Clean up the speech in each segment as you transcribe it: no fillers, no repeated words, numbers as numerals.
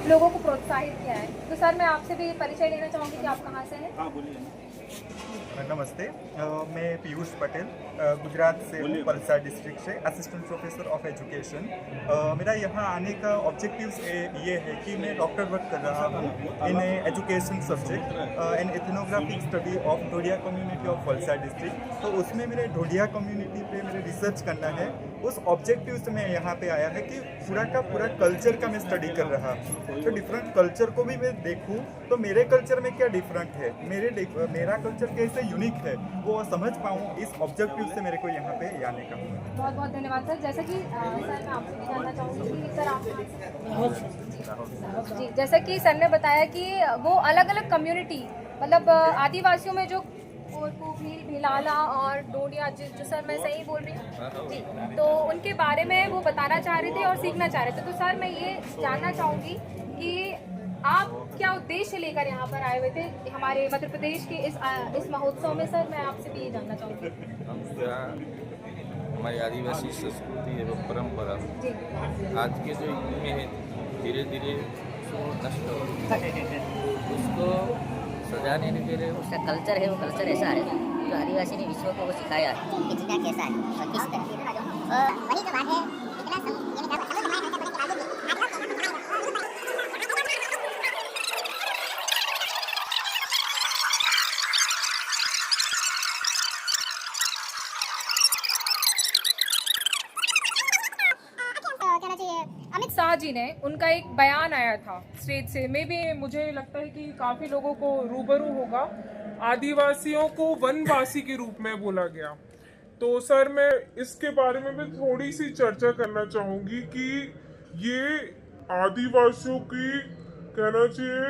लोगों को प्रोत्साहित किया है। तो सर मैं आपसे भी परिचय लेना चाहूँगी कि आप कहाँ से हैं। हाँ बोलिए। नमस्ते, मैं पीयूष पटेल गुजरात से हूँ, वलसाड डिस्ट्रिक्ट से असिस्टेंट प्रोफेसर ऑफ एजुकेशन। मेरा यहाँ आने का ऑब्जेक्टिव्स ये है कि मैं डॉक्टर वर्क कर रहा हूँ in education subject and ethnographic study of Dhodia community of Valsad district. तो उसमें मेरे ढोडिया कम्युनिटी पे मेरे रिसर्च करना है। उस ऑब्जेक्टिव से मैं यहाँ पे आया है कि पूरा का पूरा कल्चर का मैं स्टडी कर रहा हूँ। तो डिफरेंट कल्चर को भी मैं देखूँ तो मेरे कल्चर में क्या डिफरेंट है, मेरा कल्चर कैसे यूनिक है, वो समझ पाऊँ। इस ऑब्जेक्टिव से मेरे को यहाँ पे आने का। बहुत बहुत धन्यवाद सर। जैसे कि सर मैं आपसे भी जानना चाहूँगी कि सर आप जी, जैसे कि सर ने बताया कि वो अलग अलग कम्युनिटी मतलब आदिवासियों में जो कोरकू, भील, भिलाला और डोडिया जो सर मैं सही बोल रही हूँ जी, तो उनके बारे में वो बताना चाह रहे थे और सीखना चाह रहे थे। तो सर मैं ये जानना चाहूँगी कि आप क्या उद्देश्य लेकर यहाँ पर आए हुए थे हमारे मध्य प्रदेश के इस महोत्सव में। सर मैं आपसे भी ये जानना चाहूँगी। हम क्या हमारी आदिवासी संस्कृति एवं परंपरा जी आज के जो युग में है धीरे धीरे नष्ट हो रही है। उसको सजाने के लिए उसका कल्चर है, वो कल्चर ऐसा है जो आदिवासी ने विश्व को वो सिखाया है कि जीना कैसा है और किस तरह। वही तो बात है, इतना अमित शाह जी ने उनका एक बयान आया था स्टेज से, में भी मुझे लगता है कि काफ़ी लोगों को रूबरू होगा। आदिवासियों को वनवासी के रूप में बोला गया। तो सर मैं इसके बारे में भी थोड़ी सी चर्चा करना चाहूँगी कि ये आदिवासियों की कहना चाहिए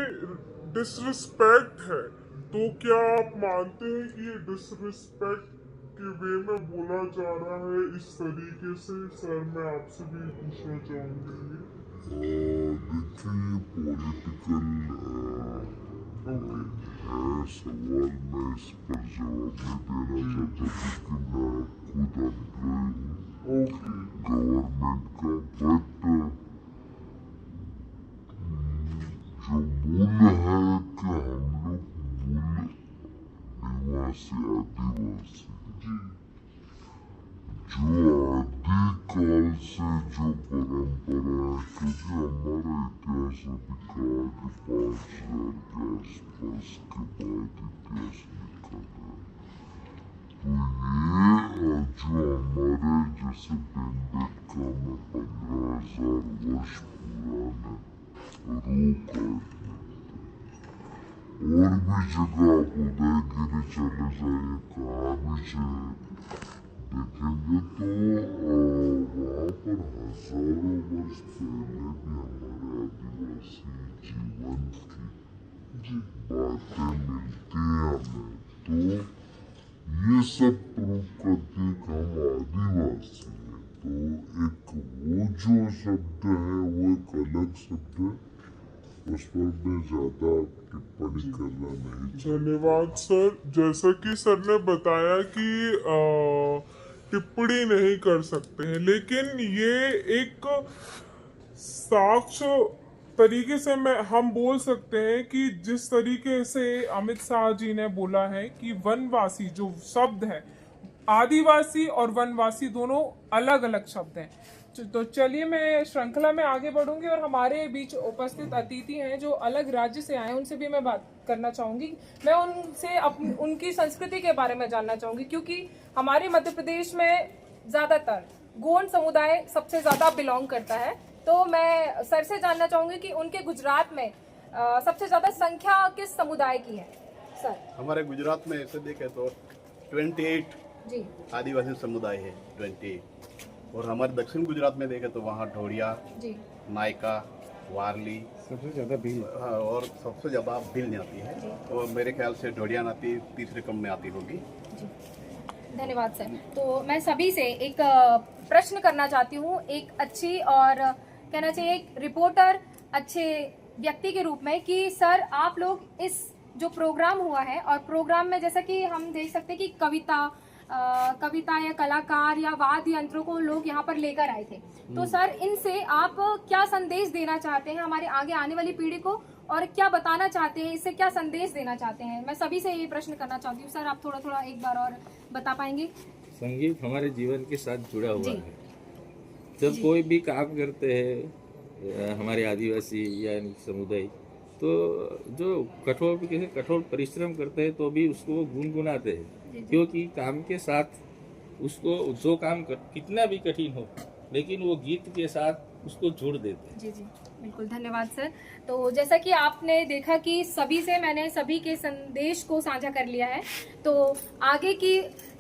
डिसरिस्पेक्ट है। तो क्या आप मानते हैं कि ये डिसरिस्पेक्ट के वे में बोला जा रहा है इस तरीके से? सर मैं आपसे भी पूछना चाहूँगी। देखिए पॉलिटिकल है सवाल, मैं इस पर जवाब नहीं देना चाहता क्योंकि मैं खुद गवर्नमेंट का, बट जो मूल है कि हम लोग मूल निवासी आदिवासी जो आदिकाल से जो परंपरा है, क्योंकि हमारा इतिहास अभी कहा कि 5000 के आसपास के बाद इतिहास लिखा है। तो ये जो हमारे जैसे बेम्बेटका में 15,000 वर्ष पुराने रूप और भी जगह आप उदयगिरी चले जाइए, कहाँ भी देखेंगे तो वहाँ पर हजारों वर्ष पहले भी हमारे आदिवासी जीवन की बातें मिलती हैं हमें। तो ये सब प्रूव करते हैं कि हम आदिवासी हैं। तो एक वो जो शब्द है वो एक अलग शब्द है, उस पर मैं ज़्यादा टिप्पणी करना नहीं। धन्यवाद सर। जैसा कि सर ने बताया कि टिप्पणी नहीं कर सकते हैं, लेकिन ये एक साक्ष तरीके से हम बोल सकते हैं कि जिस तरीके से अमित शाह जी ने बोला है कि वनवासी जो शब्द है, आदिवासी और वनवासी दोनों अलग अलग शब्द हैं। तो चलिए मैं श्रृंखला में आगे बढ़ूंगी और हमारे बीच उपस्थित अतिथि हैं जो अलग राज्य से आए हैं, उनसे भी मैं बात करना चाहूँगी। मैं उनसे उनकी संस्कृति के बारे में जानना चाहूँगी, क्योंकि हमारे मध्य प्रदेश में ज़्यादातर गोंड समुदाय सबसे ज़्यादा बिलोंग करता है। तो मैं सर से जानना चाहूँगी कि उनके गुजरात में सबसे ज़्यादा संख्या किस समुदाय की है। सर हमारे गुजरात में ऐसे देखें तो 28 जी आदिवासी समुदाय है, 28। और हमारे दक्षिण गुजरात में देखें तो वहाँ ढोडिया, जी नायका, वारली सबसे ज़्यादा भील, और सबसे ज़्यादा भील जाती है। और मेरे ख्याल से ढोडिया नाती तीसरे क्रम में आती होगी। जी धन्यवाद सर। तो मैं सभी से एक प्रश्न करना चाहती हूँ, एक अच्छी और कहना चाहिए एक रिपोर्टर, अच्छे व्यक्ति के रूप में, कि सर आप लोग इस जो प्रोग्राम हुआ है और प्रोग्राम में जैसा कि हम देख सकते हैं कि कविता, कविता या कलाकार या वाद्य यंत्रों को लोग यहाँ पर लेकर आए थे। तो सर, इनसे आप क्या संदेश देना चाहते हैं हमारे आगे आने वाली पीढ़ी को, और क्या बताना चाहते हैं, इससे क्या संदेश देना चाहते हैं? मैं सभी से ये प्रश्न करना चाहती हूँ सर, आप थोड़ा थोड़ा एक बार और बता पाएंगे? संगीत हमारे जीवन के साथ जुड़ा हुआ जी। है। जब कोई भी काम करते हैं हमारे आदिवासी या समुदाय, तो जो कठोर परिश्रम करते हैं तो भी उसको गुनगुनाते हैं, क्योंकि काम के साथ उसको जो काम कितना भी कठिन हो, लेकिन वो गीत के साथ उसको जोड़ देते हैं। जी जी, बिल्कुल, धन्यवाद सर। तो जैसा कि आपने देखा कि मैंने सभी के संदेश को साझा कर लिया है। तो आगे की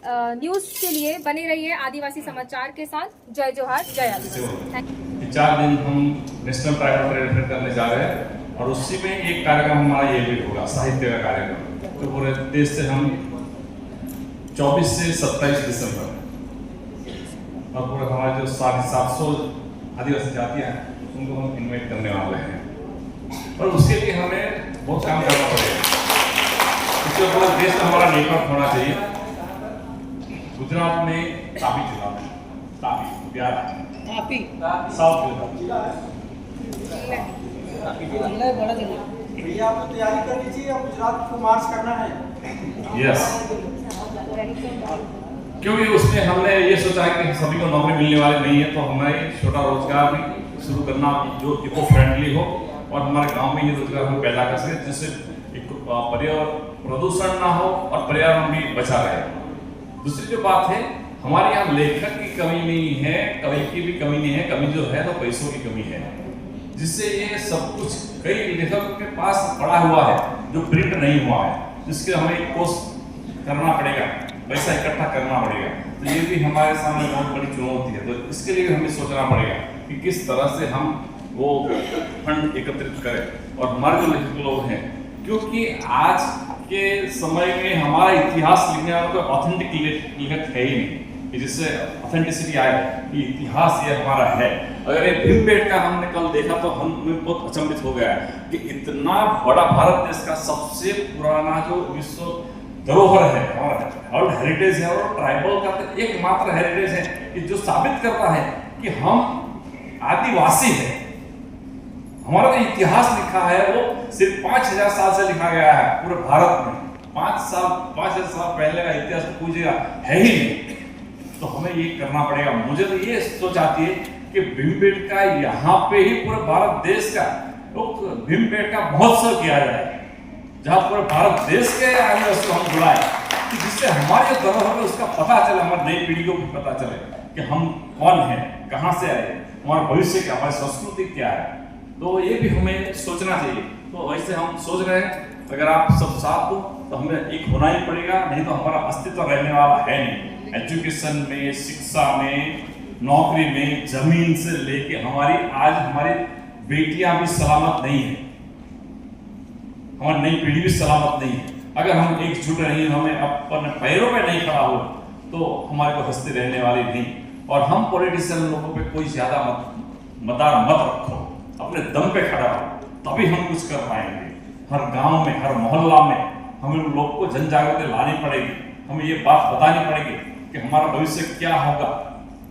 न्यूज़ के लिए बने रहिए आदिवासी समाचार के साथ। जय जोहार, जय आदिवासी। 4 दिन हम नेशनल ट्राइबल ट्रेड करने जा रहे हैं, और उसी में एक कार्यक्रम हमारा ये भी होगा, साहित्य का कार्यक्रम। तो पूरे देश से हम 24 से 27 दिसंबर, और पूरे हमारे जो 750 आदिवासी जातियाँ हैं उनको हम इन्वाइट करने वाले हैं। और उसके लिए हमें बहुत काम करना पड़ेगा, इसलिए पूरे देश में हमारा नेटवर्क होना चाहिए। गुजरात में तापी जिला में, तापी प्यारा साउथ भैया आपको तैयारी करनी चाहिए, अब गुजरात को मार्च करना है। यस, क्योंकि उसमें हमने ये सोचा है कि सभी को नौकरी मिलने वाली नहीं है, तो हमें छोटा रोजगार भी शुरू करना जो इको फ्रेंडली हो, और हमारे गांव में ही रोजगार हम पैदा कर सकें, जिससे पर्यावरण प्रदूषण ना हो और पर्यावरण भी बचा रहे। दूसरी जो बात है, हमारे यहाँ लेखक की कमी नहीं है, कवि की भी कमी नहीं है, कमी जो है तो पैसों की कमी है, जिससे ये सब कुछ कई लेखकों के पास पड़ा हुआ है जो प्रिंट नहीं हुआ है, जिसके हमें एक कोर्स करना पड़ेगा, पैसा इकट्ठा करना पड़ेगा। तो ये भी हमारे सामने बहुत बड़ी चुनौती है। तो इसके लिए हमें सोचना पड़ेगा कि किस तरह से हम वो फंड एकत्रित करें। और हमारे जो लेखक लोग हैं, क्योंकि आज के समय में हमारा इतिहास लिखने वाला कोई ऑथेंटिक लेखक है ही नहीं कि जिससे ऑथेंटिसिटी आए कि इतिहास ये हमारा है। अगर ये भीमबेटका हमने कल देखा तो हमें बहुत अचंभित हो गया कि इतना बड़ा भारत देश का सबसे पुराना जो विश्व धरोहर है, हमारा वर्ल्ड हेरिटेज है, और ट्राइबल का तो एकमात्र हेरिटेज है कि जो साबित करता है कि हम आदिवासी हैं। हमारा जो इतिहास लिखा है वो सिर्फ 5000 साल से लिखा गया है पूरे भारत में। 5000 साल पहले का इतिहास तो कोई जगह है ही नहीं। तो हमें ये करना पड़ेगा। मुझे तो ये सोच आती है कि भीमबेटका यहाँ पे ही पूरे भारत देश का भीमबेटका महोत्सव किया जाए, जहाँ पूरे भारत देश के आगे उसको हम बुलाएं, कि जिससे हमारे जो धरोहर है उसका पता चले, हमारी नई पीढ़ी को भी पता चले कि हम कौन हैं, कहाँ से आए, हमारा भविष्य क्या, हमारी संस्कृति क्या है। तो ये भी हमें सोचना चाहिए। तो वैसे हम सोच रहे हैं, अगर आप सब साथ हो तो हमें एक होना ही पड़ेगा, नहीं तो हमारा अस्तित्व रहने वाला है नहीं। एजुकेशन में, शिक्षा में, नौकरी में, जमीन से लेके हमारी बेटियां भी सलामत नहीं है, हमारी नई पीढ़ी भी सलामत नहीं है। अगर हम एकजुट नहीं, हमें अपने पैरों पे नहीं खड़ा हो, तो हमारे को हस्ती रहने वाली नहीं। और हम पॉलिटिशियन लोगों पे कोई ज्यादा मदार मत रखो, अपने दम पे खड़ा हो, तभी हम कुछ कर पाएंगे। हर गांव में, हर मोहल्ला में हमें लोग को जन जागृति लानी पड़ेगी, हमें ये बात बतानी पड़ेगी कि हमारा भविष्य क्या होगा।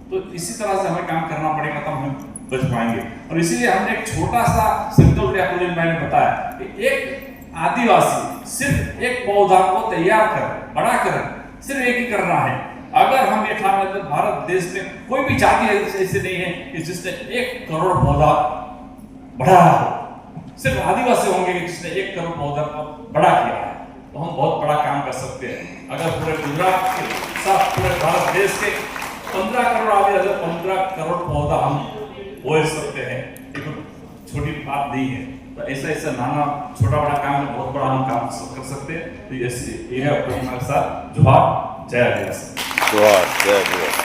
तो इसी तरह से हमें काम करना पड़ेगा, तब हम बच पाएंगे। और इसीलिए हमने एक छोटा सा संकल्प लिया, मैंने बताया कि एक आदिवासी सिर्फ एक पौधा को तैयार कर, बड़ा कर, सिर्फ एक ही करना है। अगर हम ये ठान लेते, भारत देश में कोई भी जाति ऐसी नहीं है कि जिसने 1 करोड़ पौधा बढ़ाया हो। सिर्फ आदिवासी होंगे जिसने 1 करोड़ पौधा को बड़ा किया है। तो हम बहुत बड़ा काम कर सकते हैं। अगर पूरे गुजरात के साथ पूरे भारत देश के 15 करोड़ आदिवासी, 15 करोड़ पौधा हम बोल सकते हैं, ये छोटी बात नहीं है। तो ऐसा नाना छोटा बड़ा काम में बहुत बड़ा हम काम कर सकते हैं। तो ये है हमारे साथ। जोहार, जय आदिवासी। जोहार, जय आदिवासी।